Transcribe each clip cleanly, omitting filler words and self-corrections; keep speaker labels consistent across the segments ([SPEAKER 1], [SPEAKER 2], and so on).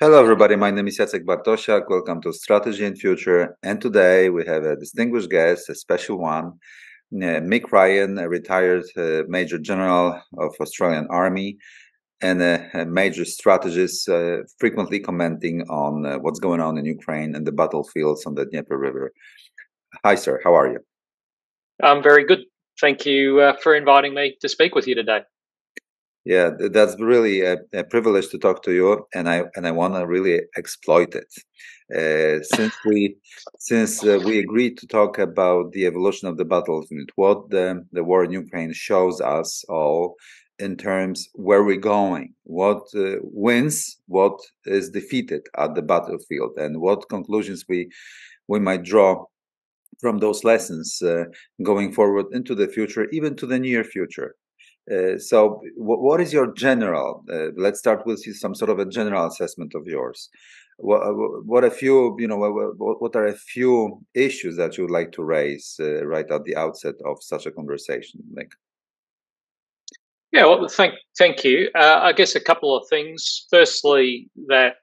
[SPEAKER 1] Hello, everybody. My name is Jacek Bartosiak. Welcome to Strategy and Future. And today we have a distinguished guest, a special one, Mick Ryan, a retired Major General of Australian Army and a major strategist, frequently commenting on what's going on in Ukraine and the battlefields on the Dnieper River. Hi, sir. How are you?
[SPEAKER 2] I'm very good. Thank you for inviting me to speak with you today.
[SPEAKER 1] Yeah, that's really a privilege to talk to you, and I want to really exploit it. Since we agreed to talk about the evolution of the battlefield, what the war in Ukraine shows us all in terms where we're going, what wins, what is defeated at the battlefield, and what conclusions we might draw from those lessons going forward into the future, even to the near future. So what is your general, let's start with some sort of a general assessment of yours. What a few, what are a few issues that you would like to raise right at the outset of such a conversation, Nick?
[SPEAKER 2] Yeah, well, thank you. I guess a couple of things. Firstly, that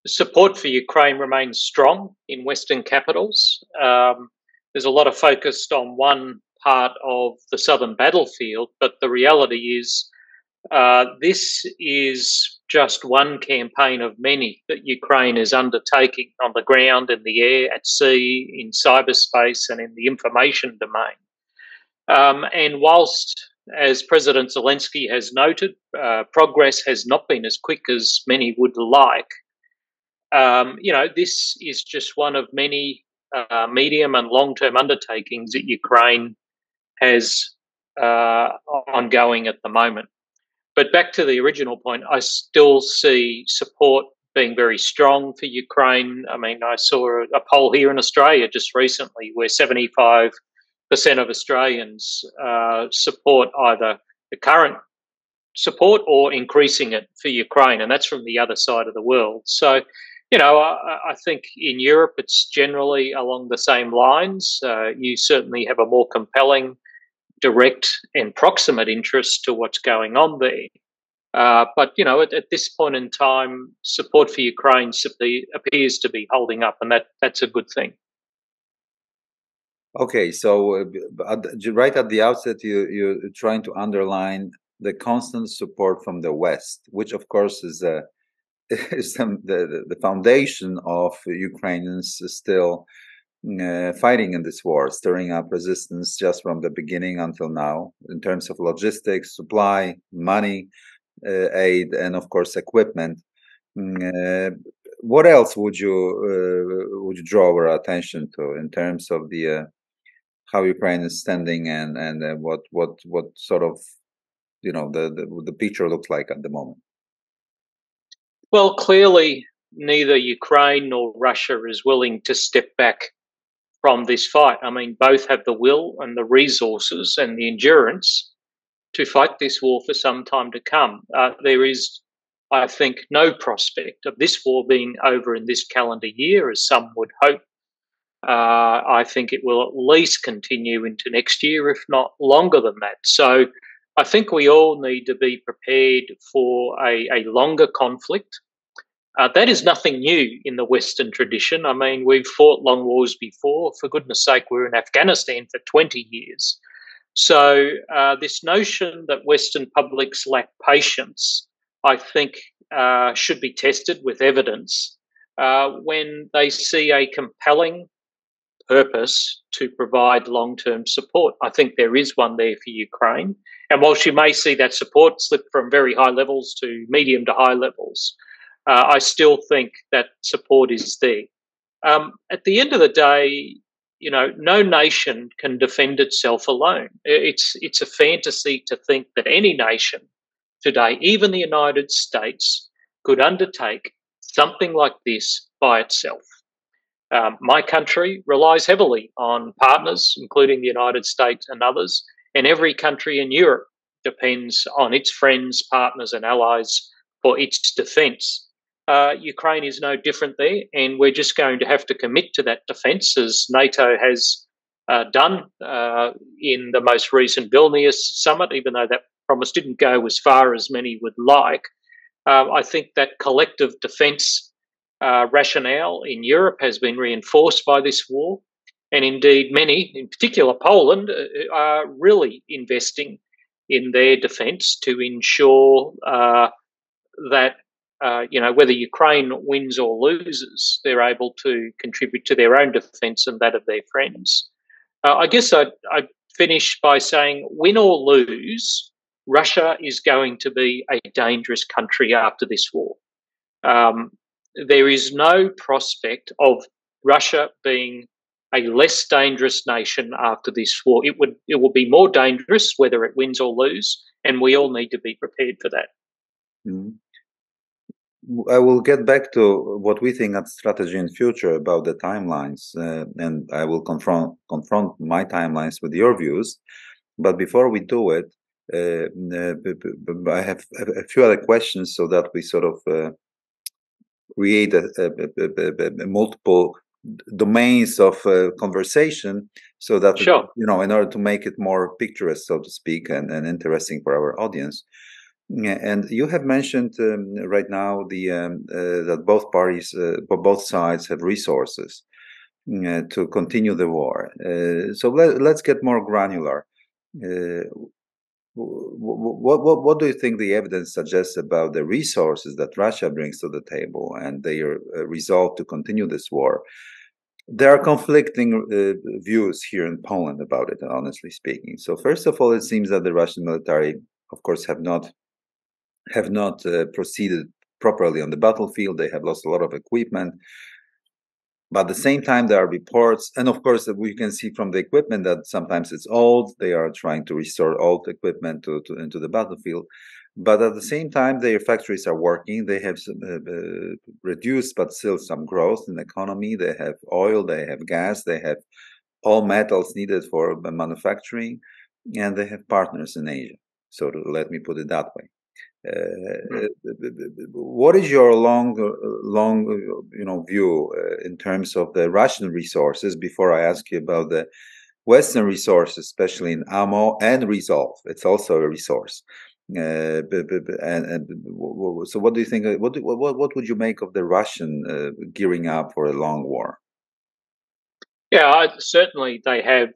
[SPEAKER 2] support for Ukraine remains strong in Western capitals. There's a lot of focus on one part of the southern battlefield, but the reality is this is just one campaign of many that Ukraine is undertaking on the ground, in the air, at sea, in cyberspace, and in the information domain. And whilst, as President Zelensky has noted, progress has not been as quick as many would like, this is just one of many medium and long-term undertakings that Ukraine has ongoing at the moment. But back to the original point, I still see support being very strong for Ukraine. I mean, I saw a poll here in Australia just recently where 75% of Australians support either the current support or increasing it for Ukraine, and that's from the other side of the world. So, I think in Europe it's generally along the same lines. You certainly have a more compelling, direct and proximate interest to what's going on there. But, at this point in time, support for Ukraine simply appears to be holding up, and that's a good thing.
[SPEAKER 1] Okay, so right at the outset, you're trying to underline the constant support from the West, which of course is the foundation of Ukrainians still fighting in this war, stirring up resistance just from the beginning until now, in terms of logistics, supply, money, aid, and of course equipment. What else would you draw our attention to in terms of the how Ukraine is standing and what sort of the picture looks like at the moment?
[SPEAKER 2] Well, clearly, neither Ukraine nor Russia is willing to step back from this fight. I mean, both have the will and the resources and the endurance to fight this war for some time to come. There is, I think, no prospect of this war being over in this calendar year, as some would hope. I think it will at least continue into next year, if not longer than that. So I think we all need to be prepared for a longer conflict. That is nothing new in the Western tradition. I mean, we've fought long wars before. For goodness sake, we were in Afghanistan for 20 years. So this notion that Western publics lack patience, I think, should be tested with evidence when they see a compelling purpose to provide long-term support. I think there is one there for Ukraine. And whilst you may see that support slip from very high levels to medium to high levels, I still think that support is there. At the end of the day, no nation can defend itself alone. It's a fantasy to think that any nation today, even the United States, could undertake something like this by itself. My country relies heavily on partners, including the United States and others, and every country in Europe depends on its friends, partners, and allies for its defence. Ukraine is no different there, and we're just going to have to commit to that defence, as NATO has done in the most recent Vilnius summit, even though that promise didn't go as far as many would like. I think that collective defence rationale in Europe has been reinforced by this war. And indeed, many, in particular Poland, are really investing in their defence to ensure that, whether Ukraine wins or loses, they're able to contribute to their own defence and that of their friends. I guess I'd finish by saying, win or lose, Russia is going to be a dangerous country after this war. There is no prospect of Russia being a less dangerous nation after this war. It will be more dangerous whether it wins or loses, and we all need to be prepared for that.
[SPEAKER 1] Mm-hmm. I will get back to what we think at Strategy and Future about the timelines, and I will confront my timelines with your views. But before we do it, I have a few other questions so that we sort of create a multiple domains of conversation, so that
[SPEAKER 2] sure.
[SPEAKER 1] in order to make it more picturesque, so to speak, and interesting for our audience. And you have mentioned right now that both sides have resources to continue the war. So let's get more granular. What do you think the evidence suggests about the resources that Russia brings to the table and their resolve to continue this war? There are conflicting views here in Poland about it, honestly speaking. So first of all, it seems that the Russian military, of course, have not proceeded properly on the battlefield. They have lost a lot of equipment. But at the same time, there are reports, and of course, we can see from the equipment that sometimes it's old. They are trying to restore old equipment into the battlefield. But at the same time, their factories are working. They have reduced, but still some growth in the economy. They have oil, they have gas, they have all metals needed for manufacturing, and they have partners in Asia. So let me put it that way. What is your long view in terms of the Russian resources? Before I ask you about the Western resources, especially in ammo and resolve, it's also a resource. So, what do you think? What would you make of the Russian gearing up for a long war?
[SPEAKER 2] Yeah, certainly they have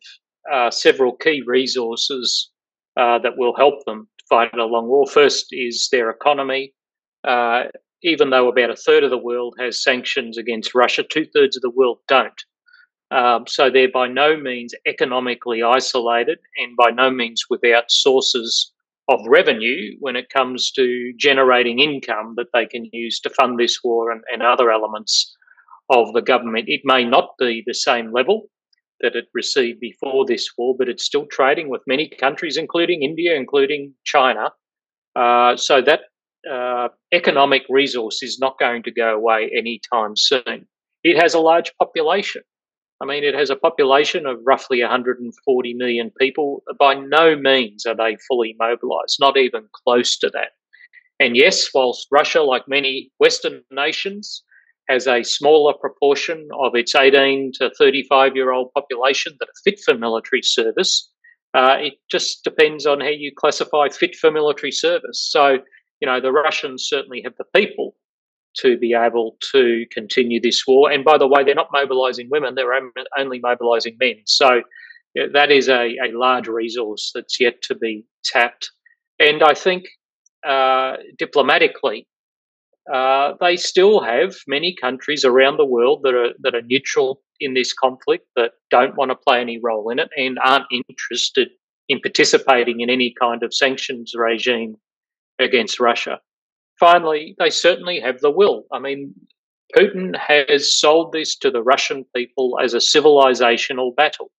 [SPEAKER 2] several key resources that will help them fight a long war. First is their economy. Even though about a third of the world has sanctions against Russia, 2/3 of the world don't. So they're by no means economically isolated and by no means without sources of revenue when it comes to generating income that they can use to fund this war and other elements of the government. It may not be the same level that it received before this war, but it's still trading with many countries, including India, including China. So that economic resource is not going to go away anytime soon. It has a large population. I mean, it has a population of roughly 140 million people. By no means are they fully mobilized, not even close to that. And yes, whilst Russia, like many Western nations, has a smaller proportion of its 18 to 35-year-old population that are fit for military service, it just depends on how you classify fit for military service. So, the Russians certainly have the people to be able to continue this war. And by the way, they're not mobilizing women, they're only mobilizing men. So that is a large resource that's yet to be tapped. And I think diplomatically, they still have many countries around the world that are neutral in this conflict, that don't want to play any role in it and aren't interested in participating in any kind of sanctions regime against Russia. Finally, they certainly have the will. I mean, Putin has sold this to the Russian people as a civilizational battle.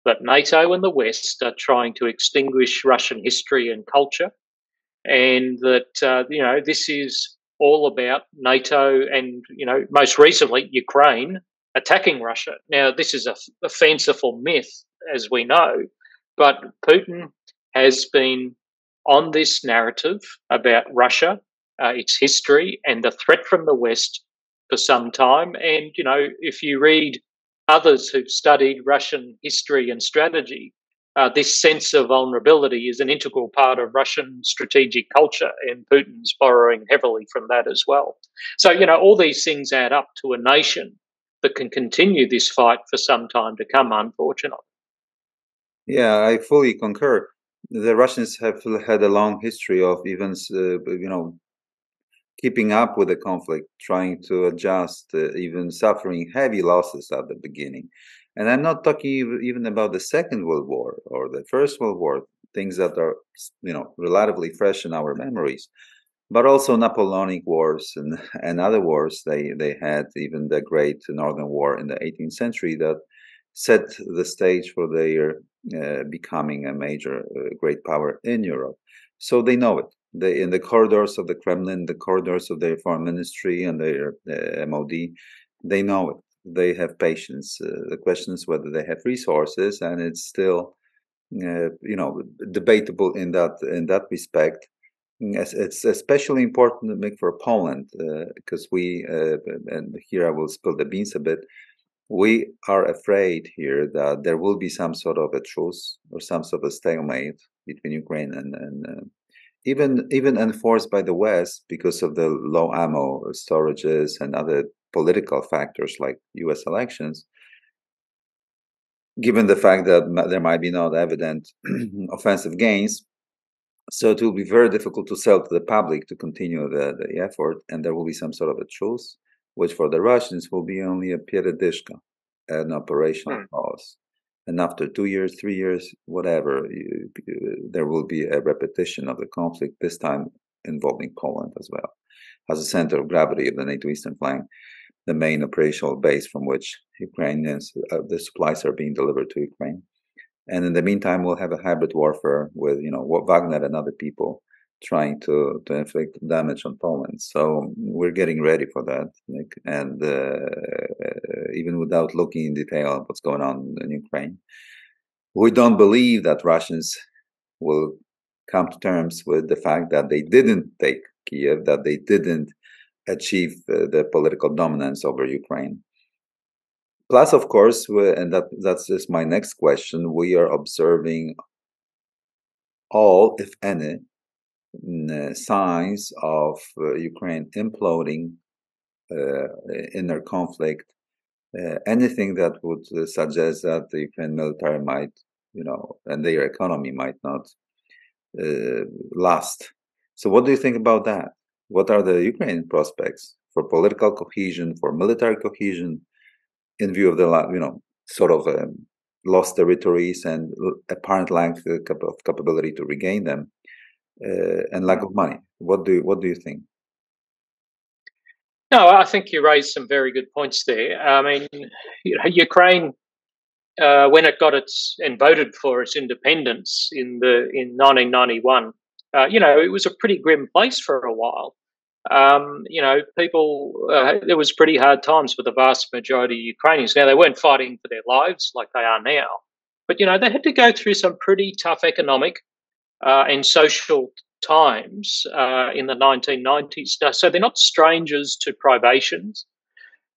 [SPEAKER 2] But NATO and the West are trying to extinguish Russian history and culture. And that, this is all about NATO and, most recently, Ukraine attacking Russia. Now, this is a fanciful myth, as we know, but Putin has been on this narrative about Russia, its history, and the threat from the West for some time. And, if you read others who've studied Russian history and strategy, this sense of vulnerability is an integral part of Russian strategic culture, and Putin's borrowing heavily from that as well. So, all these things add up to a nation that can continue this fight for some time to come, unfortunately.
[SPEAKER 1] Yeah, I fully concur. The Russians have had a long history of even, keeping up with the conflict, trying to adjust, even suffering heavy losses at the beginning. And I'm not talking even about the Second World War or the First World War, things that are, relatively fresh in our memories, but also Napoleonic wars and other wars they had, even the Great Northern War in the 18th century that set the stage for their becoming a major great power in Europe. So they know it. They, in the corridors of the Kremlin, the corridors of their foreign ministry and their MOD, they know it. They have patience. The question is whether they have resources, and it's still, debatable in that respect. Yes, it's especially important to make for Poland because we, and here I will spill the beans a bit. We are afraid here that there will be some sort of a truce or some sort of a stalemate between Ukraine and even enforced by the West because of the low ammo storages and other political factors like U.S. elections. Given the fact that there might be not evident offensive gains, so it will be very difficult to sell to the public to continue the effort, and there will be some sort of a truce, which for the Russians will be only a передышка, an operational pause. And after 2 years, 3 years, whatever, there will be a repetition of the conflict, this time involving Poland as well, as a center of gravity of the NATO eastern flank, the main operational base from which Ukrainians, the supplies are being delivered to Ukraine. And in the meantime, we'll have a hybrid warfare with, Wagner and other people trying to inflict damage on Poland. So we're getting ready for that, Nick. And even without looking in detail at what's going on in Ukraine, we don't believe that Russians will come to terms with the fact that they didn't take Kiev, that they didn't achieve the political dominance over Ukraine. Plus, of course, and that's just my next question, we are observing all, if any, signs of Ukraine imploding in their conflict. Anything that would suggest that the Ukraine military might, and their economy might not last. So what do you think about that? What are the Ukrainian prospects for political cohesion, for military cohesion, in view of the, sort of lost territories and apparent lack of capability to regain them, and lack of money? What do you think?
[SPEAKER 2] No, I think you raised some very good points there. I mean, Ukraine, when it got and voted for its independence in 1991, it was a pretty grim place for a while. People, there was pretty hard times for the vast majority of Ukrainians. Now, they weren't fighting for their lives like they are now, but, they had to go through some pretty tough economic and social times in the 1990s. So they're not strangers to privations,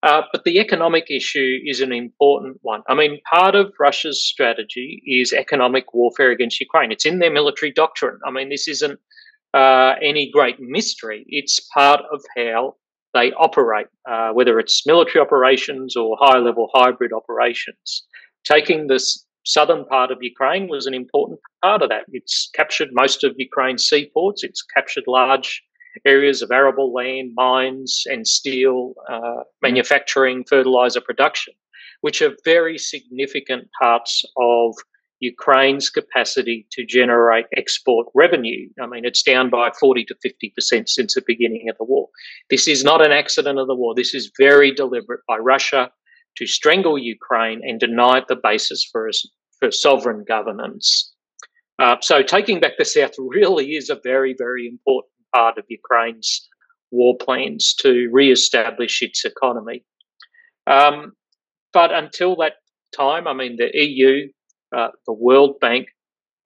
[SPEAKER 2] but the economic issue is an important one. I mean, part of Russia's strategy is economic warfare against Ukraine. It's in their military doctrine. I mean, this isn't any great mystery. It's part of how they operate, whether it's military operations or high-level hybrid operations. Taking this southern part of Ukraine was an important part of that. It's captured most of Ukraine's seaports. It's captured large areas of arable land, mines and steel, manufacturing, fertilizer production, which are very significant parts of Ukraine's capacity to generate export revenue. I mean, it's down by 40 to 50% since the beginning of the war. This is not an accident of the war. This is very deliberate by Russia to strangle Ukraine and deny it the basis for sovereign governance. So taking back the South really is a very, very important part of Ukraine's war plans to re-establish its economy. But until that time, I mean, the EU, the World Bank,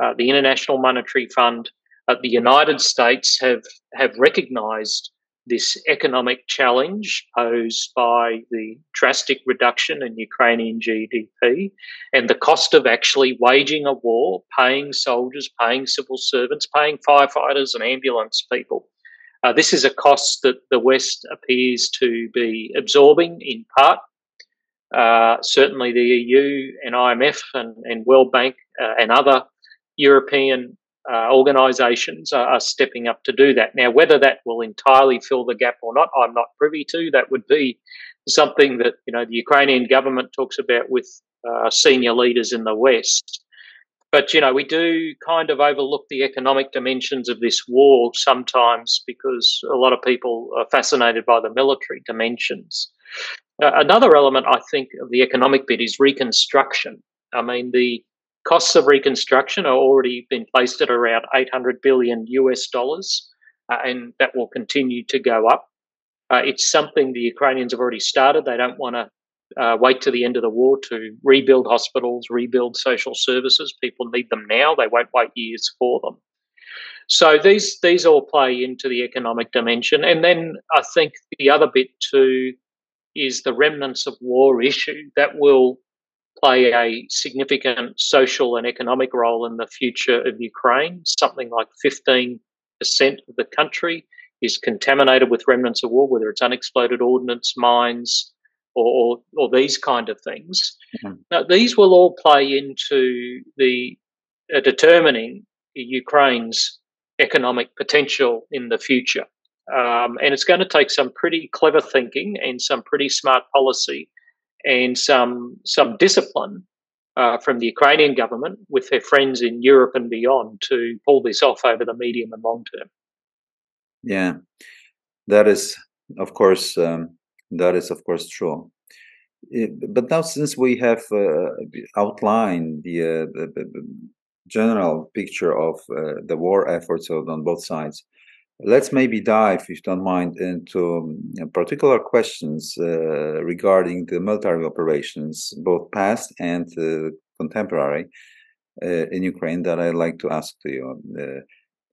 [SPEAKER 2] the International Monetary Fund, the United States have recognised this economic challenge posed by the drastic reduction in Ukrainian GDP and the cost of actually waging a war, paying soldiers, paying civil servants, paying firefighters and ambulance people. This is a cost that the West appears to be absorbing in part. Certainly the EU and IMF and World Bank and other European organisations are stepping up to do that. Now, whether that will entirely fill the gap or not, I'm not privy to. That would be something that the Ukrainian government talks about with senior leaders in the West. But, we do kind of overlook the economic dimensions of this war sometimes because a lot of people are fascinated by the military dimensions. Another element, I think, of the economic bit is reconstruction. I mean, the costs of reconstruction are already been placed at around $800 billion US dollars, and that will continue to go up. It's something the Ukrainians have already started. They don't want to wait to the end of the war to rebuild hospitals, rebuild social services. People need them now. They won't wait years for them. So these all play into the economic dimension. And then I think the other bit too is the remnants of war issue that will play a significant social and economic role in the future of Ukraine. Something like 15% of the country is contaminated with remnants of war, whether it's unexploded ordnance, mines, or these kind of things. Mm-hmm. Now, these will all play into the determining Ukraine's economic potential in the future. And it's going to take some pretty clever thinking and some pretty smart policy and some discipline from the Ukrainian government with their friends in Europe and beyond to pull this off over the medium and long term.
[SPEAKER 1] Yeah, that is, of course, true. But now, since we have outlined the general picture of the war efforts on both sides, let's maybe dive, if you don't mind, into particular questions regarding the military operations, both past and contemporary, in Ukraine that I'd like to ask to you.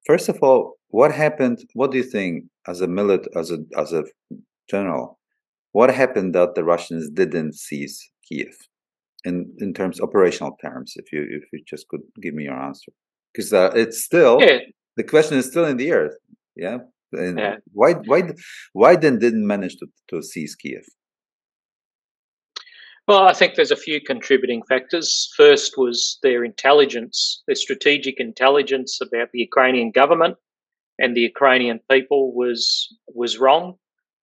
[SPEAKER 1] First of all, what happened? What do you think, as a general, what happened that the Russians didn't seize Kiev, in terms operational terms? If you just could give me your answer, because it's still the question is still in the air. Yeah. And why then didn't manage to seize Kiev?
[SPEAKER 2] Well, I think there's a few contributing factors. First was their intelligence, their strategic intelligence about the Ukrainian government and the Ukrainian people was wrong,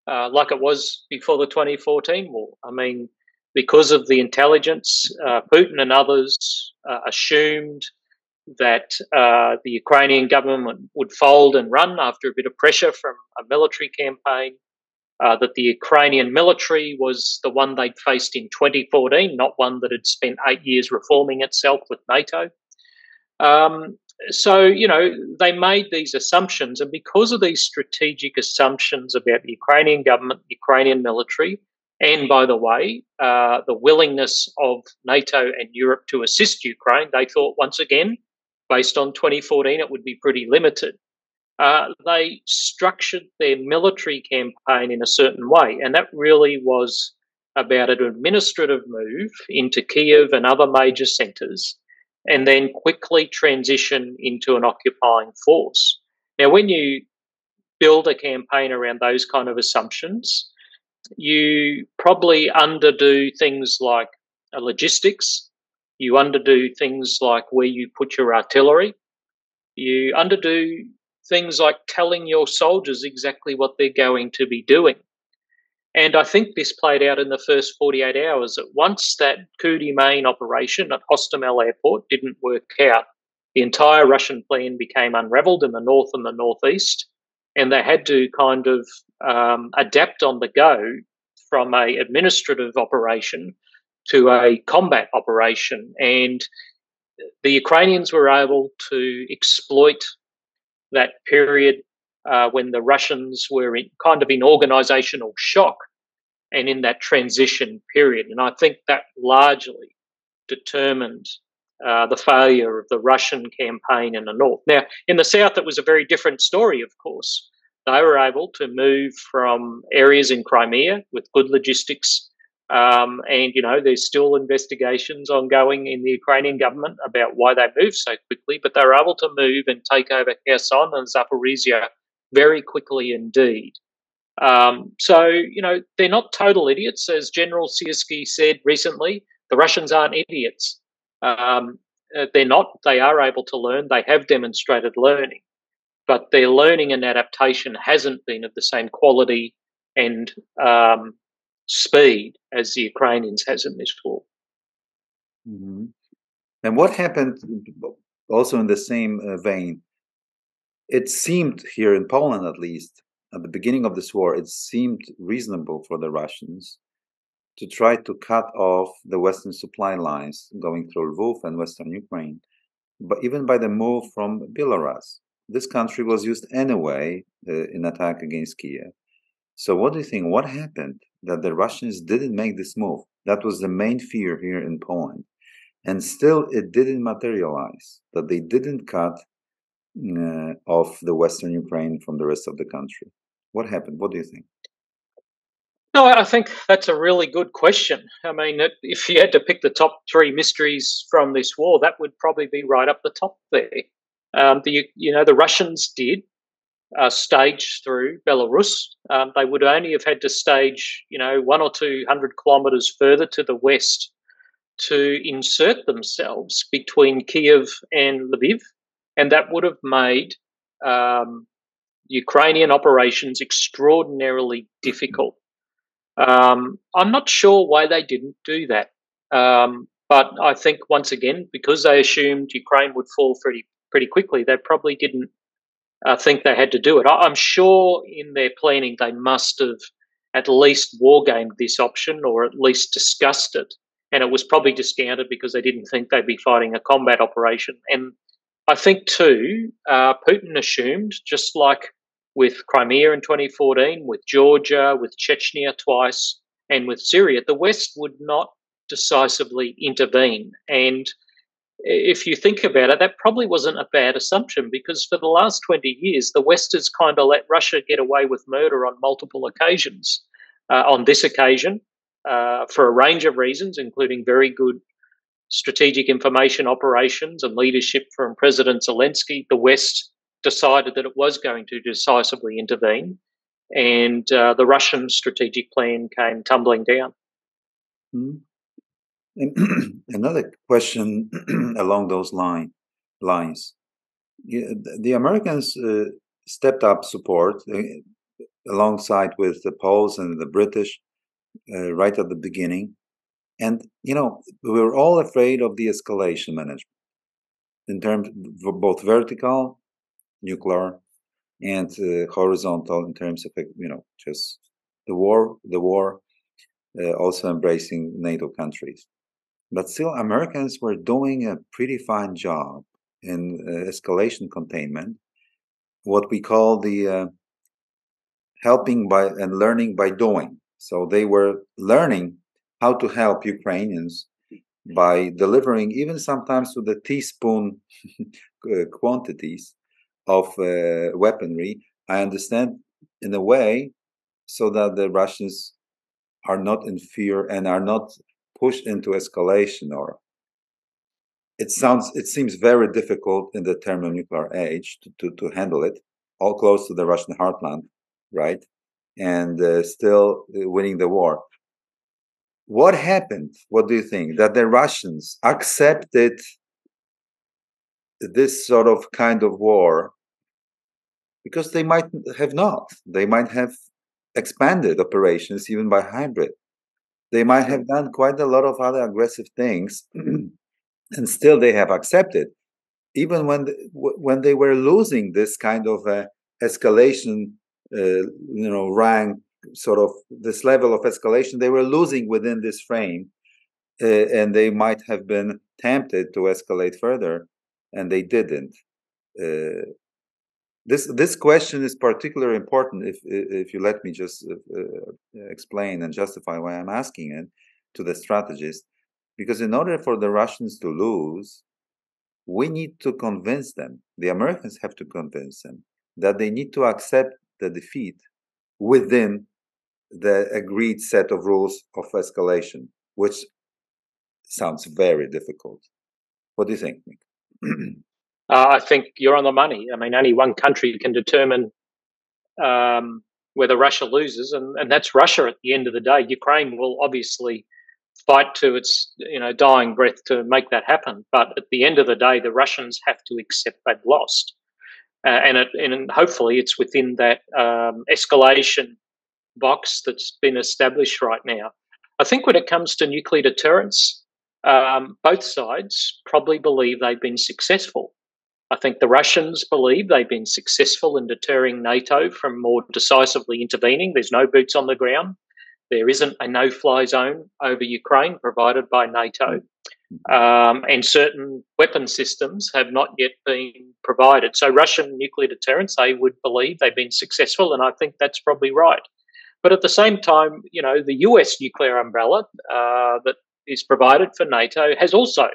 [SPEAKER 2] like it was before the 2014 war. I mean, because of the intelligence, Putin and others assumed that the Ukrainian government would fold and run after a bit of pressure from a military campaign, that the Ukrainian military was the one they'd faced in 2014, not one that had spent 8 years reforming itself with NATO. So, they made these assumptions, and because of these strategic assumptions about the Ukrainian government, the Ukrainian military, and by the way, the willingness of NATO and Europe to assist Ukraine, they thought once again, based on 2014, it would be pretty limited. They structured their military campaign in a certain way, and that really was about an administrative move into Kiev and other major centres, and then quickly transition into an occupying force. Now, when you build a campaign around those kind of assumptions, you probably underdo things like logistics. You underdo things like where you put your artillery. You underdo things like telling your soldiers exactly what they're going to be doing. And I think this played out in the first 48 hours. That once that coup de main operation at Hostomel Airport didn't work out, the entire Russian plan became unravelled in the north and the northeast, and they had to kind of adapt on the go from an administrative operation to a combat operation. And the Ukrainians were able to exploit that period when the Russians were in organisational shock and in that transition period. And I think that largely determined the failure of the Russian campaign in the north. Now, in the south, it was a very different story, of course. they were able to move from areas in Crimea with good logistics. And, there's still investigations ongoing in the Ukrainian government about why they moved so quickly, but they were able to move and take over Kherson and Zaporizhia very quickly indeed. So, they're not total idiots. As General Syrskyi said recently, the Russians aren't idiots. They're not. They are able to learn. They have demonstrated learning, but their learning and adaptation hasn't been of the same quality and speed as the Ukrainians has in this war.
[SPEAKER 1] Mm-hmm. And what happened also in the same vein? It seemed here in Poland, at least, at the beginning of this war, it seemed reasonable for the Russians to try to cut off the Western supply lines going through Lviv and Western Ukraine, but even by the move from Belarus. This country was used anyway in attack against Kiev. So what do you think? What happened that the Russians didn't make this move? That was the main fear here in Poland. And still it didn't materialize, that they didn't cut off the Western Ukraine from the rest of the country. What happened? What do you think?
[SPEAKER 2] No, I think that's a really good question. I mean, if you had to pick the top three mysteries from this war, that would probably be right up the top there. The Russians did stage through Belarus. They would only have had to stage, 100 or 200 kilometres further to the west to insert themselves between Kiev and Lviv, and that would have made Ukrainian operations extraordinarily difficult. I'm not sure why they didn't do that, but I think once again, because they assumed Ukraine would fall pretty quickly, they probably didn't think they had to do it. I'm sure in their planning they must have at least wargamed this option or at least discussed it. And it was probably discounted because they didn't think they'd be fighting a combat operation. And I think, too, Putin assumed, just like with Crimea in 2014, with Georgia, with Chechnya twice, and with Syria, the West would not decisively intervene. And if you think about it, that probably wasn't a bad assumption because for the last 20 years, the West has kind of let Russia get away with murder on multiple occasions. On this occasion, for a range of reasons, including very good strategic information operations and leadership from President Zelensky, the West decided that it was going to decisively intervene, and the Russian strategic plan came tumbling down.
[SPEAKER 1] Mm-hmm. Another question along those lines. The Americans stepped up support alongside with the Poles and the British right at the beginning. And, we were all afraid of the escalation management in terms of both vertical, nuclear, and horizontal in terms of, just the war, also embracing NATO countries. But still, Americans were doing a pretty fine job in escalation containment, what we call the helping by and learning by doing. So they were learning how to help Ukrainians by delivering even sometimes to the teaspoon quantities of weaponry. I understand in a way so that the Russians are not in fear and are not pushed into escalation. Or it seems very difficult in the thermonuclear age to handle it, all close to the Russian heartland, right? And still winning the war. What happened? What do you think? That the Russians accepted this sort of kind of war because they might have not. They might have expanded operations even by hybrid. They might have done quite a lot of other aggressive things, and still they have accepted, even when they were losing this kind of escalation, rank, sort of this level of escalation, they were losing within this frame, and they might have been tempted to escalate further, and they didn't. This question is particularly important if you let me just explain and justify why I'm asking it to the strategist, because in order for the Russians to lose, we need to convince them, the Americans have to convince them that they need to accept the defeat within the agreed set of rules of escalation, which sounds very difficult. What do you think, Mick?
[SPEAKER 2] I think you're on the money. I mean, only one country can determine whether Russia loses, and that's Russia at the end of the day. Ukraine will obviously fight to its dying breath to make that happen, but at the end of the day, the Russians have to accept they've lost, and hopefully it's within that escalation box that's been established right now. I think when it comes to nuclear deterrence, both sides probably believe they've been successful. I think the Russians believe they've been successful in deterring NATO from more decisively intervening. There's no boots on the ground. There isn't a no-fly zone over Ukraine provided by NATO. And certain weapon systems have not yet been provided. So Russian nuclear deterrence, they would believe they've been successful, and I think that's probably right. But at the same time, the US nuclear umbrella that is provided for NATO has also,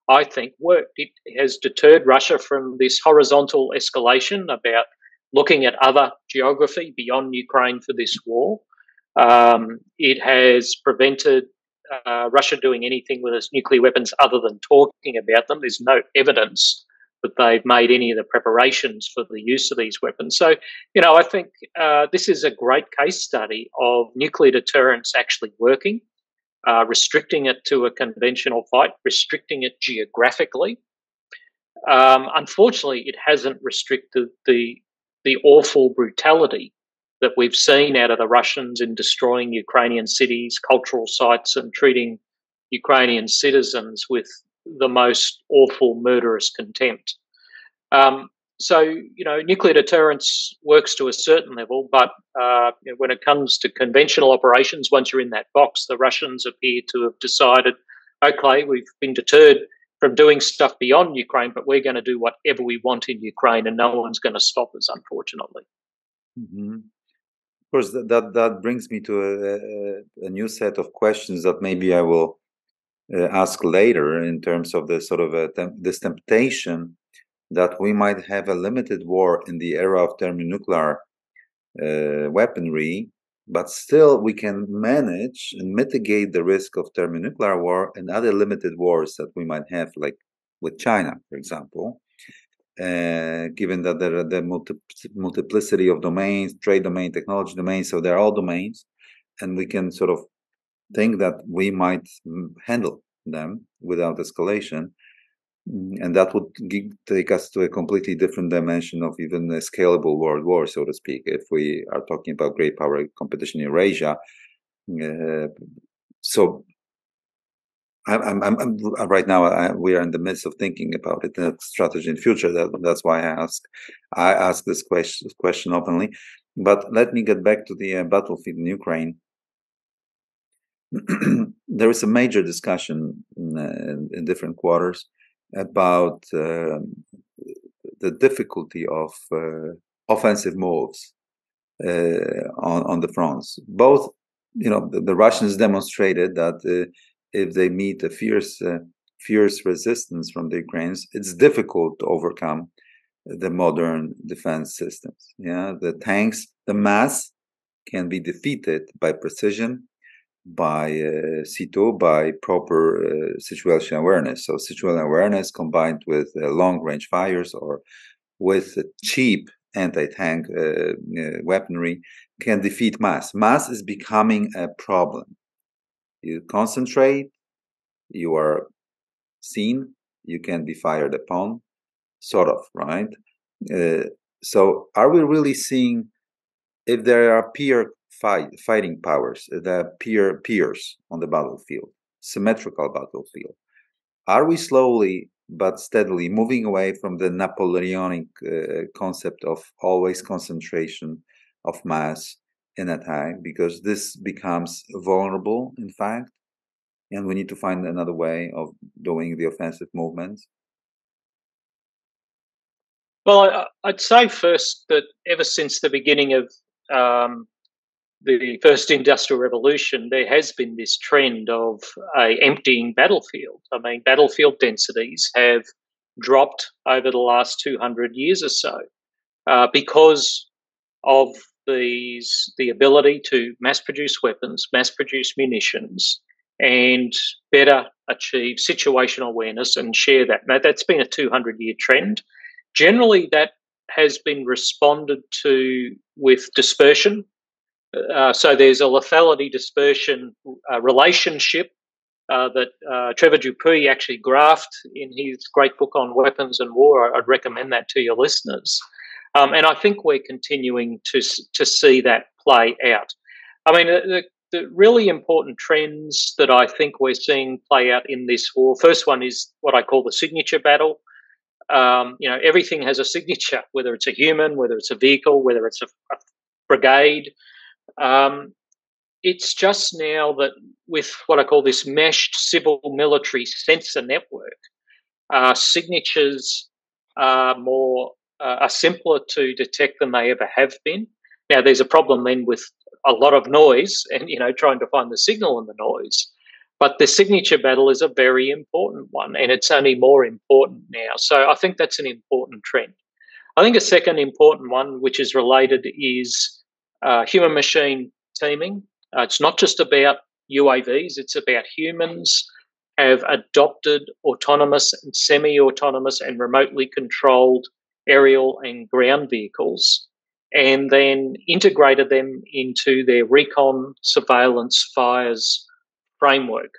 [SPEAKER 2] I think, worked. It has deterred Russia from this horizontal escalation about looking at other geography beyond Ukraine for this war. It has prevented Russia doing anything with its nuclear weapons other than talking about them. There's no evidence that they've made any of the preparations for the use of these weapons. So, I think this is a great case study of nuclear deterrence actually working. Restricting it to a conventional fight, restricting it geographically. Unfortunately, it hasn't restricted the awful brutality that we've seen out of the Russians in destroying Ukrainian cities, cultural sites, and treating Ukrainian citizens with the most awful, murderous contempt. So, nuclear deterrence works to a certain level, but when it comes to conventional operations, once you're in that box, the Russians appear to have decided, okay, we've been deterred from doing stuff beyond Ukraine, but we're going to do whatever we want in Ukraine, and no one's going to stop us, unfortunately.
[SPEAKER 1] Mm-hmm. Of course, that brings me to a new set of questions that maybe I will ask later in terms of the sort of this temptation that we might have a limited war in the era of thermonuclear weaponry, but still we can manage and mitigate the risk of thermonuclear war and other limited wars that we might have, like with China, for example, given that there are the multiplicity of domains, trade domain, technology domain, so they're all domains, and we can sort of think that we might handle them without escalation. And that would take us to a completely different dimension of even a scalable world war, so to speak, if we are talking about great power competition in Eurasia. So I'm right now we are in the midst of thinking about it, that strategy and future. That's why I ask this question openly. But let me get back to the battlefield in Ukraine. There is a major discussion in different quarters about the difficulty of offensive moves on the fronts. Both, the Russians demonstrated that if they meet a fierce resistance from the Ukrainians, it's difficult to overcome the modern defense systems. Yeah, the tanks, the mass can be defeated by precision, by C2, by proper situational awareness. So situational awareness combined with long-range fires or with cheap anti-tank weaponry can defeat mass. Mass is becoming a problem. You concentrate, you are seen, you can be fired upon, sort of, right? So are we really seeing if there are fighting powers, the peers on the battlefield, symmetrical battlefield? Are we slowly but steadily moving away from the Napoleonic concept of always concentration of mass in attack, because this becomes vulnerable, in fact, and we need to find another way of doing the offensive movements?
[SPEAKER 2] Well, I'd say first that ever since the beginning of the first industrial revolution, there has been this trend of a emptying battlefield. I mean, battlefield densities have dropped over the last 200 years or so because of the ability to mass produce weapons, mass produce munitions, and better achieve situational awareness and share that. Now, that's been a 200-year trend. Generally, that has been responded to with dispersion. So there's a lethality dispersion relationship that Trevor Dupuy actually graphed in his great book on weapons and war. I'd recommend that to your listeners. And I think we're continuing to see that play out. I mean, the really important trends that I think we're seeing play out in this war, first one is what I call the signature battle. Everything has a signature, whether it's a human, whether it's a vehicle, whether it's a brigade. It's just now that with what I call this meshed civil military sensor network, signatures are simpler to detect than they ever have been. Now, there's a problem then with a lot of noise and, trying to find the signal in the noise. But the signature battle is a very important one, and it's only more important now. So I think that's an important trend. I think a second important one, which is related, is human-machine teaming. It's not just about UAVs, it's about humans have adopted autonomous and semi-autonomous and remotely controlled aerial and ground vehicles and then integrated them into their recon, surveillance, fires framework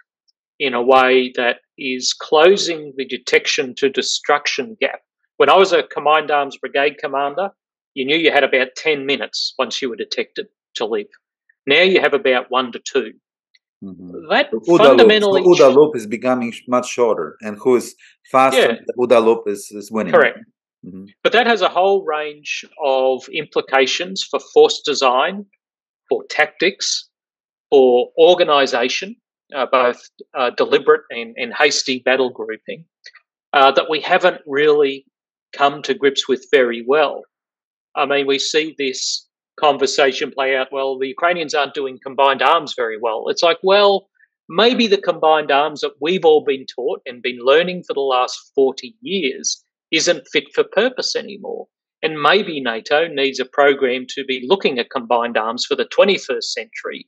[SPEAKER 2] in a way that is closing the detection to destruction gap. When I was a Combined Arms Brigade commander, you knew you had about 10 minutes once you were detected to live. Now you have about 1 to 2.
[SPEAKER 1] Mm-hmm.
[SPEAKER 2] That
[SPEAKER 1] The
[SPEAKER 2] fundamentally...
[SPEAKER 1] OODA loop is becoming much shorter, and who is faster, the OODA loop is winning.
[SPEAKER 2] Correct.
[SPEAKER 1] Mm-hmm.
[SPEAKER 2] But that has a whole range of implications for force design, for tactics, for organisation, both deliberate and hasty battle grouping, that we haven't really come to grips with very well. I mean, we see this conversation play out, well, the Ukrainians aren't doing combined arms very well. It's like, well, maybe the combined arms that we've all been taught and been learning for the last 40 years isn't fit for purpose anymore. And maybe NATO needs a program to be looking at combined arms for the 21st century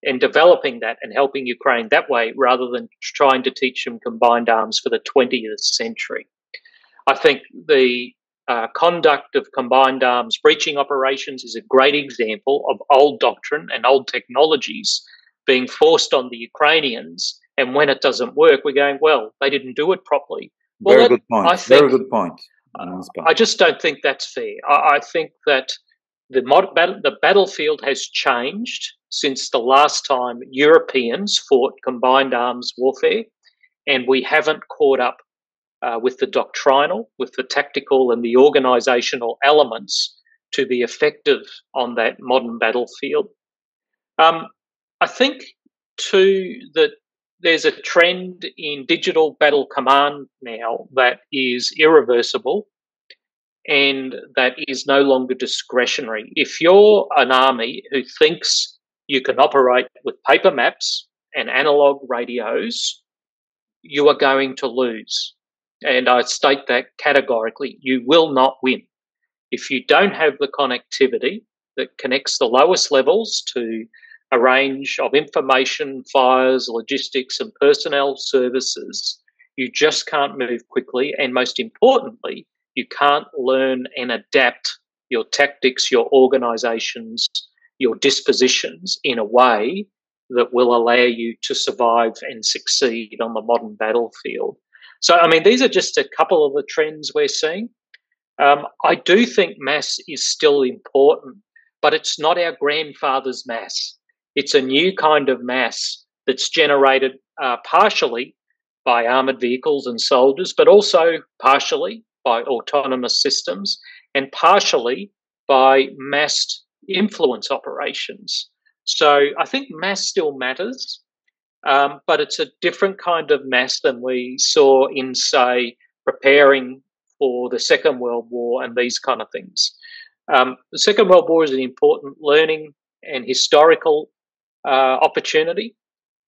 [SPEAKER 2] and developing that and helping Ukraine that way rather than trying to teach them combined arms for the 20th century. I think the conduct of combined arms breaching operations is a great example of old doctrine and old technologies being forced on the Ukrainians. And when it doesn't work, we're going, well, they didn't do it properly.
[SPEAKER 1] Very good point. Very good point.
[SPEAKER 2] I just don't think that's fair. I think that the battlefield has changed since the last time Europeans fought combined arms warfare, and we haven't caught up with the doctrinal, with the tactical and the organisational elements to be effective on that modern battlefield. I think, too, that there's a trend in digital battle command now that is irreversible and that is no longer discretionary. If you're an army who thinks you can operate with paper maps and analogue radios, you are going to lose. And I state that categorically. You will not win. If you don't have the connectivity that connects the lowest levels to a range of information, fires, logistics, and personnel services, you just can't move quickly. And most importantly, you can't learn and adapt your tactics, your organisations, your dispositions in a way that will allow you to survive and succeed on the modern battlefield. So, I mean, these are just a couple of the trends we're seeing. I do think mass is still important, but it's not our grandfather's mass. It's a new kind of mass that's generated partially by armoured vehicles and soldiers, but also partially by autonomous systems and partially by massed influence operations. So I think mass still matters, but it's a different kind of mass than we saw in, say, preparing for the Second World War and these kind of things. The Second World War is an important learning and historical opportunity,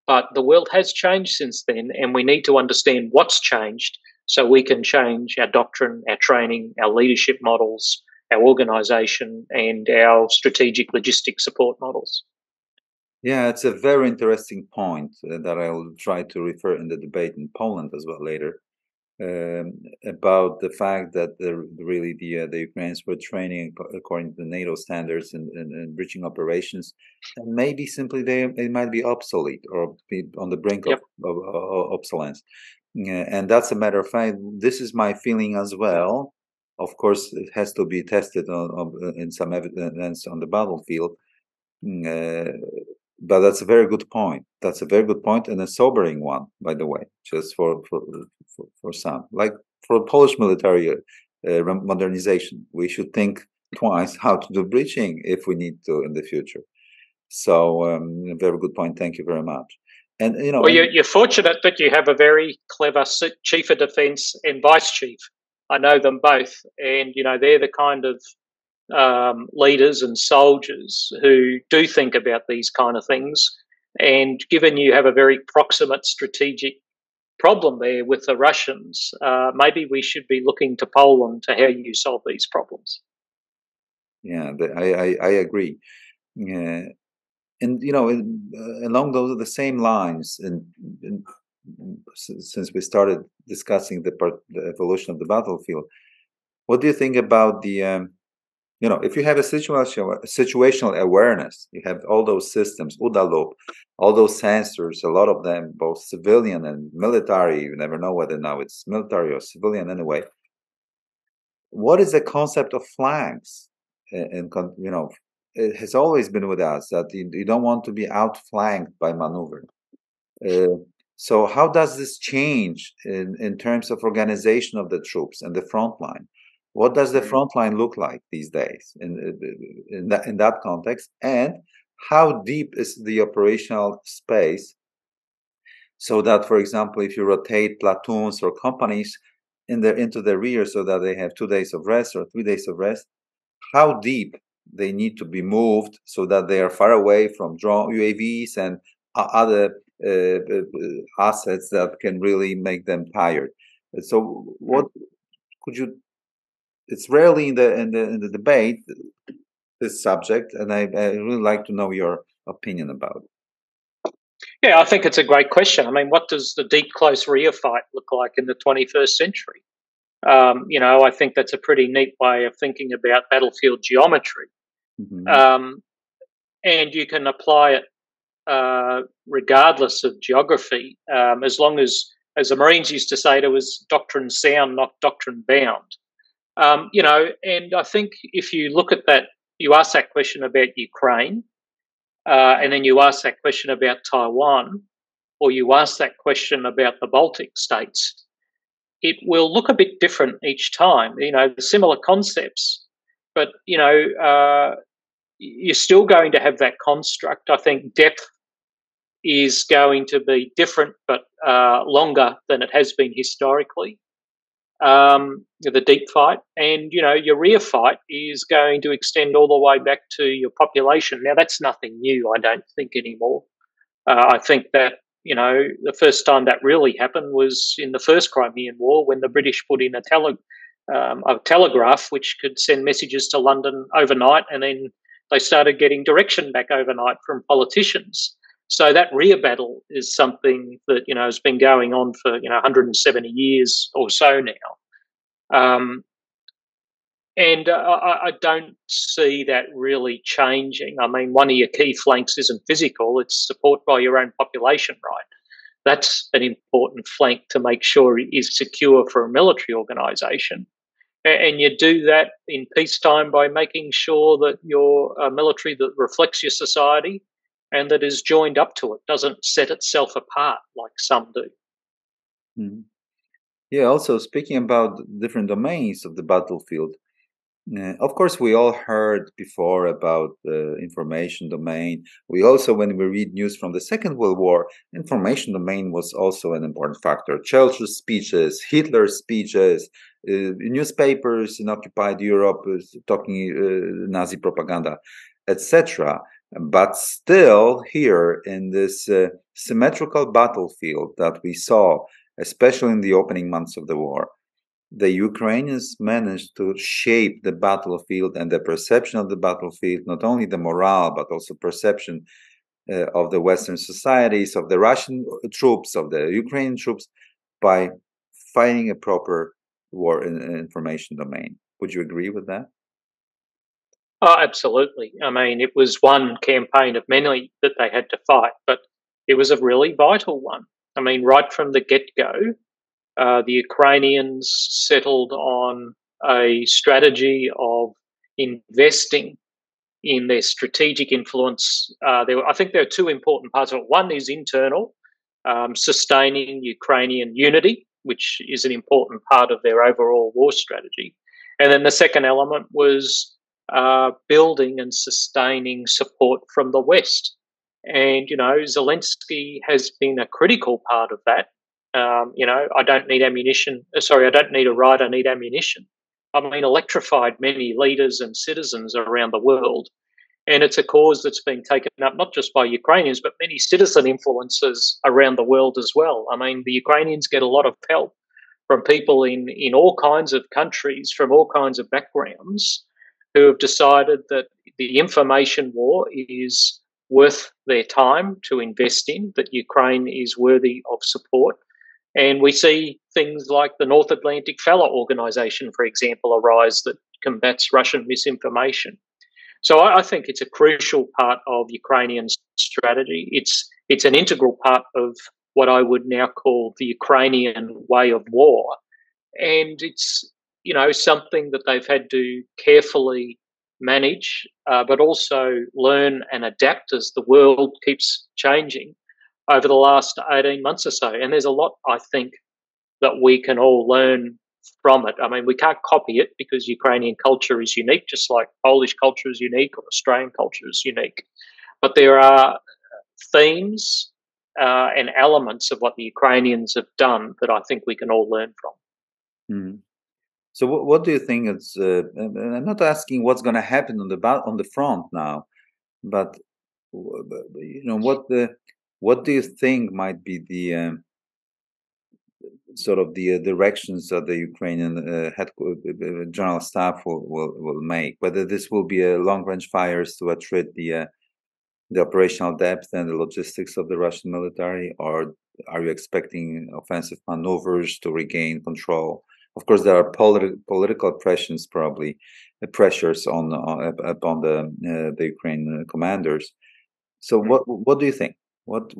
[SPEAKER 2] but the world has changed since then, and we need to understand what's changed so we can change our doctrine, our training, our leadership models, our organisation, and our strategic logistic support models.
[SPEAKER 1] Yeah, it's a very interesting point that I'll try to refer in the debate in Poland as well later, about the fact that the Ukrainians were training according to the NATO standards in breaching operations, and maybe simply they might be obsolete or be on the brink of obsolescence. And that's a matter of fact. This is my feeling as well. Of course, it has to be tested in some evidence on the battlefield. But that's a very good point. That's a very good point and a sobering one, by the way, just for some. Like for Polish military modernization, we should think twice how to do breaching if we need to in the future. So, very good point. Thank you very much. And
[SPEAKER 2] well, you're fortunate that you have a very clever chief of defence and vice chief. I know them both, and they're the kind of leaders and soldiers who do think about these kind of things. And given you have a very proximate strategic problem there with the Russians, maybe we should be looking to Poland to how you solve these problems.
[SPEAKER 1] Yeah, I agree. Yeah. And along those are the same lines, and since we started discussing the evolution of the battlefield, what do you think about the if you have a situational awareness, you have all those systems, OODA loop, all those sensors, a lot of them, both civilian and military. You never know whether now it's military or civilian anyway. What is the concept of flanks? And it has always been with us that you don't want to be outflanked by maneuver. So how does this change in terms of organization of the troops and the front line? What does the front line look like these days in that context? And how deep is the operational space? So that, for example, if you rotate platoons or companies into the rear so that they have 2 days of rest or 3 days of rest, how deep they need to be moved so that they are far away from drone UAVs and other assets that can really make them tired. So what could you? It's rarely in the debate, this subject, and I really like to know your opinion about it.
[SPEAKER 2] Yeah, I think it's a great question. I mean, what does the deep close rear fight look like in the 21st century? I think that's a pretty neat way of thinking about battlefield geometry. Mm-hmm. And you can apply it regardless of geography, as long as the Marines used to say, it was doctrine sound, not doctrine bound. And I think if you look at that, you ask that question about Ukraine, and then you ask that question about Taiwan, or you ask that question about the Baltic states, it will look a bit different each time. Similar concepts, but you're still going to have that construct. I think depth is going to be different, but longer than it has been historically. The deep fight, and your rear fight is going to extend all the way back to your population. Now, that's nothing new, I don't think, anymore. I think that the first time that really happened was in the first Crimean War, when the British put in a telegraph which could send messages to London overnight, and then they started getting direction back overnight from politicians. So that rear battle is something that has been going on for 170 years or so now, and I don't see that really changing. I mean, one of your key flanks isn't physical; it's support by your own population, right? That's an important flank to make sure it is secure for a military organisation. And you do that in peacetime by making sure that you're a military that reflects your society and that is joined up to it, doesn't set itself apart like some do.
[SPEAKER 1] Mm-hmm. Yeah, also speaking about different domains of the battlefield, of course, we all heard before about the information domain. We also, when we read news from the Second World War, information domain was also an important factor. Churchill's speeches, Hitler's speeches, newspapers in occupied Europe talking Nazi propaganda, etc. But still, here in this symmetrical battlefield that we saw, especially in the opening months of the war, the Ukrainians managed to shape the battlefield and the perception of the battlefield, not only the morale, but also perception of the Western societies, of the Russian troops, of the Ukrainian troops, by fighting a proper war in information domain. Would you agree with that?
[SPEAKER 2] Oh, absolutely. I mean, it was one campaign of many that they had to fight, but it was a really vital one. I mean, right from the get go, the Ukrainians settled on a strategy of investing in their strategic influence. I think there are two important parts of it. One is internal, sustaining Ukrainian unity, which is an important part of their overall war strategy. And then the second element was building and sustaining support from the West. And, Zelensky has been a critical part of that. I don't need ammunition. Sorry, I don't need a ride, I need ammunition. I mean, electrified many leaders and citizens around the world. And it's a cause that's been taken up not just by Ukrainians, but many citizen influencers around the world as well. I mean, the Ukrainians get a lot of help from people in all kinds of countries, from all kinds of backgrounds, who have decided that the information war is worth their time to invest in, that Ukraine is worthy of support. And we see things like the North Atlantic Fellow Organization, for example, arise that combats Russian misinformation. So I think it's a crucial part of Ukrainian strategy. It's an integral part of what I would now call the Ukrainian way of war, and it's something that they've had to carefully manage, but also learn and adapt as the world keeps changing over the last 18 months or so. And there's a lot, I think, that we can all learn from it. I mean, we can't copy it because Ukrainian culture is unique, just like Polish culture is unique or Australian culture is unique. But there are themes and elements of what the Ukrainians have done that I think we can all learn from.
[SPEAKER 1] Mm. So, what do you think? It's I'm not asking what's going to happen on the front now, but what do you think might be the sort of the directions that the Ukrainian general staff will make? Whether this will be a long-range fires to attrit the operational depth and the logistics of the Russian military, or are you expecting offensive maneuvers to regain control? Of course, there are political pressures, probably pressures upon the Ukrainian commanders. So, what do you think? What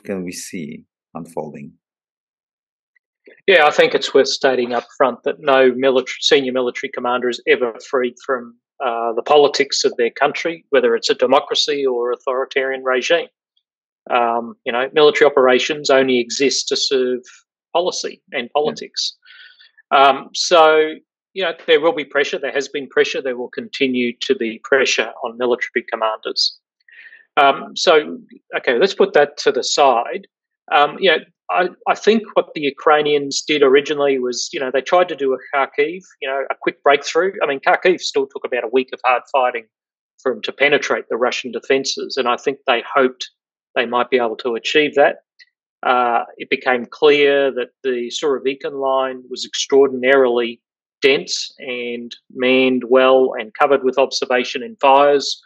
[SPEAKER 1] can we see unfolding?
[SPEAKER 2] Yeah, I think it's worth stating up front that no senior military commander is ever free from the politics of their country, whether it's a democracy or authoritarian regime. Military operations only exist to serve policy and politics. So, there will be pressure. There has been pressure. There will continue to be pressure on military commanders. Okay, let's put that to the side. I think what the Ukrainians did originally was, they tried to do a Kharkiv, a quick breakthrough. I mean, Kharkiv still took about a week of hard fighting for them to penetrate the Russian defences, and I think they hoped they might be able to achieve that. It became clear that the Surovikin line was extraordinarily dense and manned well and covered with observation and fires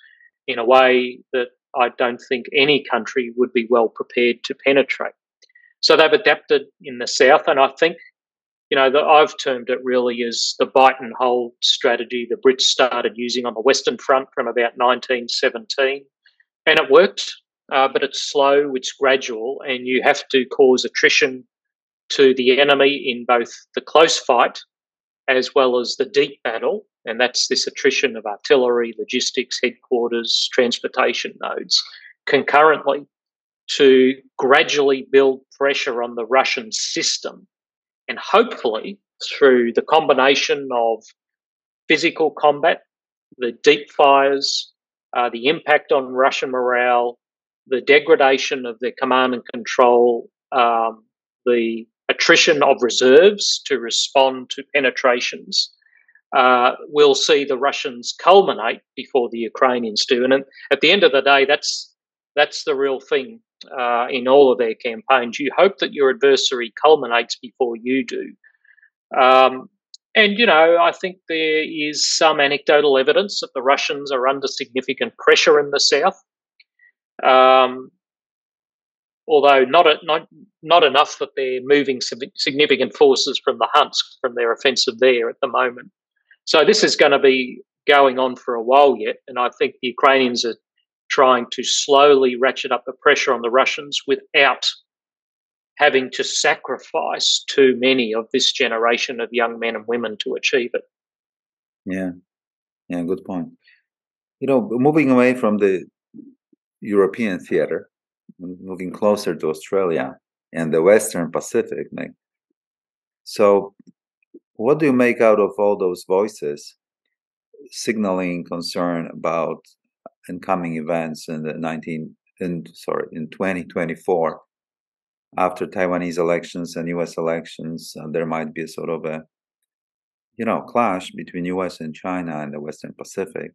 [SPEAKER 2] in a way that I don't think any country would be well prepared to penetrate. So they've adapted in the south, and I think, I've termed it really as the bite and hold strategy the Brits started using on the Western Front from about 1917, and it worked. But it's slow, it's gradual, and you have to cause attrition to the enemy in both the close fight as well as the deep battle, and that's this attrition of artillery, logistics, headquarters, transportation nodes, concurrently, to gradually build pressure on the Russian system. And hopefully, through the combination of physical combat, the deep fires, the impact on Russian morale, the degradation of their command and control, the attrition of reserves to respond to penetrations, we'll see the Russians culminate before the Ukrainians do. And at the end of the day, that's the real thing in all of their campaigns. You hope that your adversary culminates before you do. And, you know, I think there is some anecdotal evidence that the Russians are under significant pressure in the south, although not enough that they're moving significant forces from the Hunts from their offensive there at the moment. So this is going to be going on for a while yet, and I think the Ukrainians are trying to slowly ratchet up the pressure on the Russians without having to sacrifice too many of this generation of young men and women to achieve it.
[SPEAKER 1] Yeah, good point. You know, moving away from the European theater, moving closer to Australia and the Western Pacific, Mick. So, what do you make out of all those voices signaling concern about incoming events in the in 2024? After Taiwanese elections and U.S. elections, there might be a sort of a clash between U.S. and China and the Western Pacific.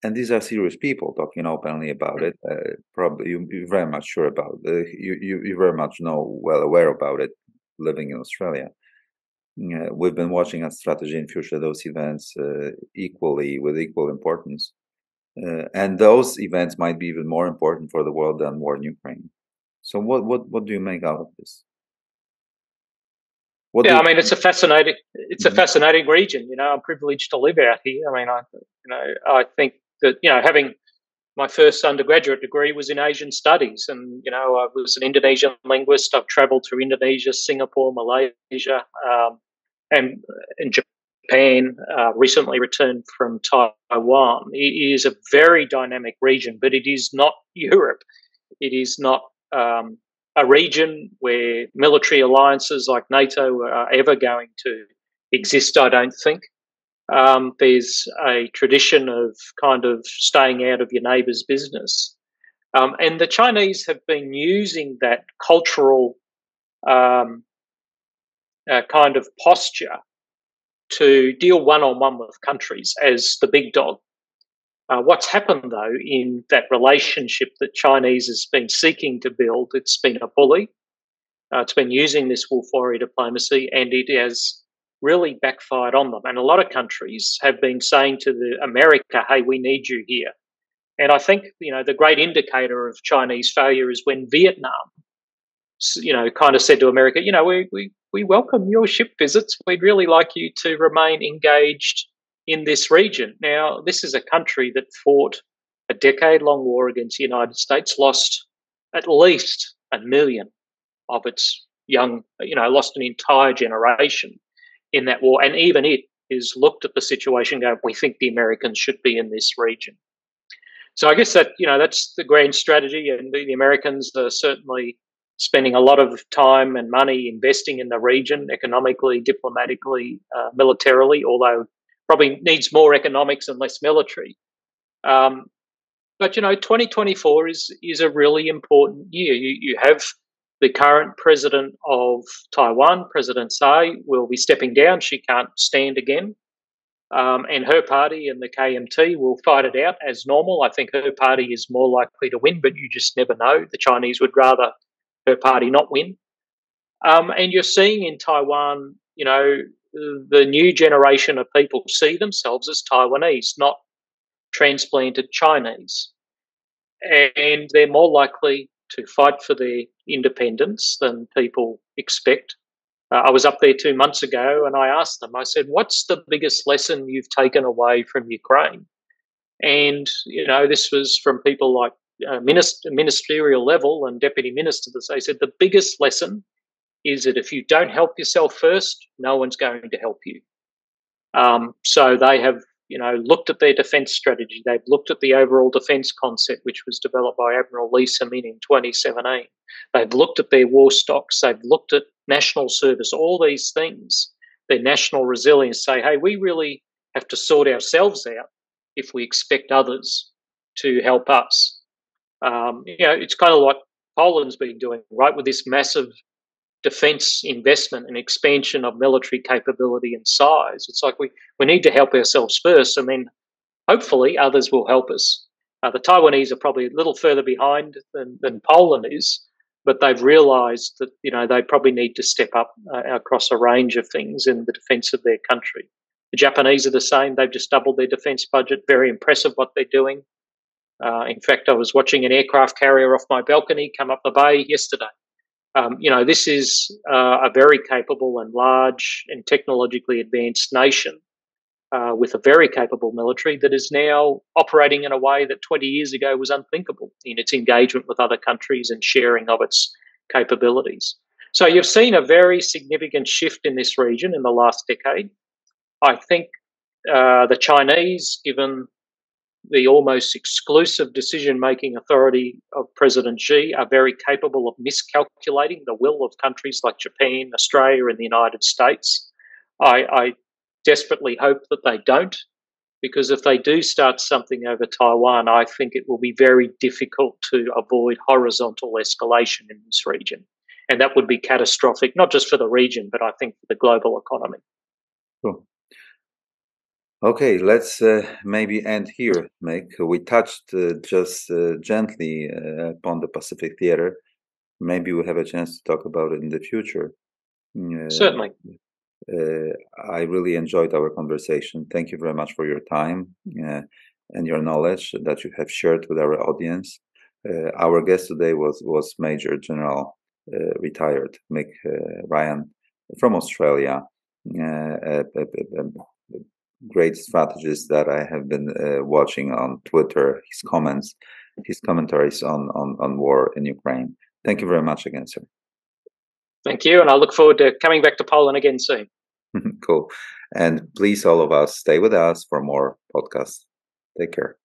[SPEAKER 1] And these are serious people talking openly about it. Probably you're very much sure about it. You very much well aware about it, living in Australia. We've been watching at Strategy&Future those events with equal importance. And those events might be even more important for the world than war in Ukraine. So what do you make out of this?
[SPEAKER 2] I mean, it's a fascinating region. You know, I'm privileged to live out here. I mean, I think that, you know, having my first undergraduate degree was in Asian studies, and, you know, I was an Indonesian linguist. I've travelled through Indonesia, Singapore, Malaysia, and Japan. Recently returned from Taiwan. It is a very dynamic region, but it is not Europe. It is not a region where military alliances like NATO are ever going to exist, I don't think. There's a tradition of kind of staying out of your neighbour's business. And the Chinese have been using that cultural kind of posture to deal one-on-one with countries as the big dog. What's happened, though, in that relationship that Chinese has been seeking to build, it's been a bully. It's been using this wolf warrior diplomacy, and it has really backfired on them. And a lot of countries have been saying to America, hey, we need you here. And I think, you know, the great indicator of Chinese failure is when Vietnam, you know, kind of said to America, you know, we welcome your ship visits. We'd really like you to remain engaged in this region. Now, this is a country that fought a decade-long war against the United States, lost at least 1 million of its young, you know, lost an entire generation in that war. And even it is looked at the situation going, we think the Americans should be in this region. So I guess that, you know, that's the grand strategy, and the Americans are certainly spending a lot of time and money investing in the region, economically, diplomatically, militarily, although probably needs more economics and less military. But, you know, 2024 is a really important year. You have the current president of Taiwan, President Tsai, will be stepping down. She can't stand again. And her party and the KMT will fight it out as normal. I think her party is more likely to win, but you just never know. The Chinese would rather her party not win. And you're seeing in Taiwan, you know, the new generation of people see themselves as Taiwanese, not transplanted Chinese. And they're more likely to fight for their independence than people expect. I was up there 2 months ago and I asked them, I said, what's the biggest lesson you've taken away from Ukraine? And, you know, this was from people like ministerial level and deputy ministers. They said the biggest lesson is that if you don't help yourself first, no one's going to help you. So they have, you know, looked at their defence strategy. They've looked at the overall defence concept, which was developed by Admiral Lee Semin in 2017. They've looked at their war stocks. They've looked at national service, all these things, their national resilience, say, hey, we really have to sort ourselves out if we expect others to help us. You know, it's kind of like Poland's been doing, right, with this massive defence investment and expansion of military capability and size. It's like we need to help ourselves first, and then hopefully others will help us. The Taiwanese are probably a little further behind than Poland is, but they've realised that they probably need to step up across a range of things in the defence of their country. The Japanese are the same. They've just doubled their defence budget. Very impressive what they're doing. In fact, I was watching an aircraft carrier off my balcony come up the bay yesterday. This is a very capable and large and technologically advanced nation with a very capable military that is now operating in a way that 20 years ago was unthinkable in its engagement with other countries and sharing of its capabilities. So you've seen a very significant shift in this region in the last decade. I think the Chinese, given the almost exclusive decision-making authority of President Xi, are very capable of miscalculating the will of countries like Japan, Australia, and the United States. I desperately hope that they don't, because if they do start something over Taiwan, I think it will be very difficult to avoid horizontal escalation in this region. And that would be catastrophic, not just for the region, but I think for the global economy.
[SPEAKER 1] Cool. Okay, let's maybe end here, Mick. We touched just gently upon the Pacific theater. Maybe we'll have a chance to talk about it in the future.
[SPEAKER 2] Certainly.
[SPEAKER 1] I really enjoyed our conversation. Thank you very much for your time and your knowledge that you have shared with our audience. Our guest today was Major General retired Mick Ryan from Australia, a great strategist that I have been watching on Twitter. His commentaries on war in Ukraine. Thank you very much again, sir.
[SPEAKER 2] Thank you, and I look forward to coming back to Poland again soon.
[SPEAKER 1] Cool. And please, all of us, stay with us for more podcasts. Take care.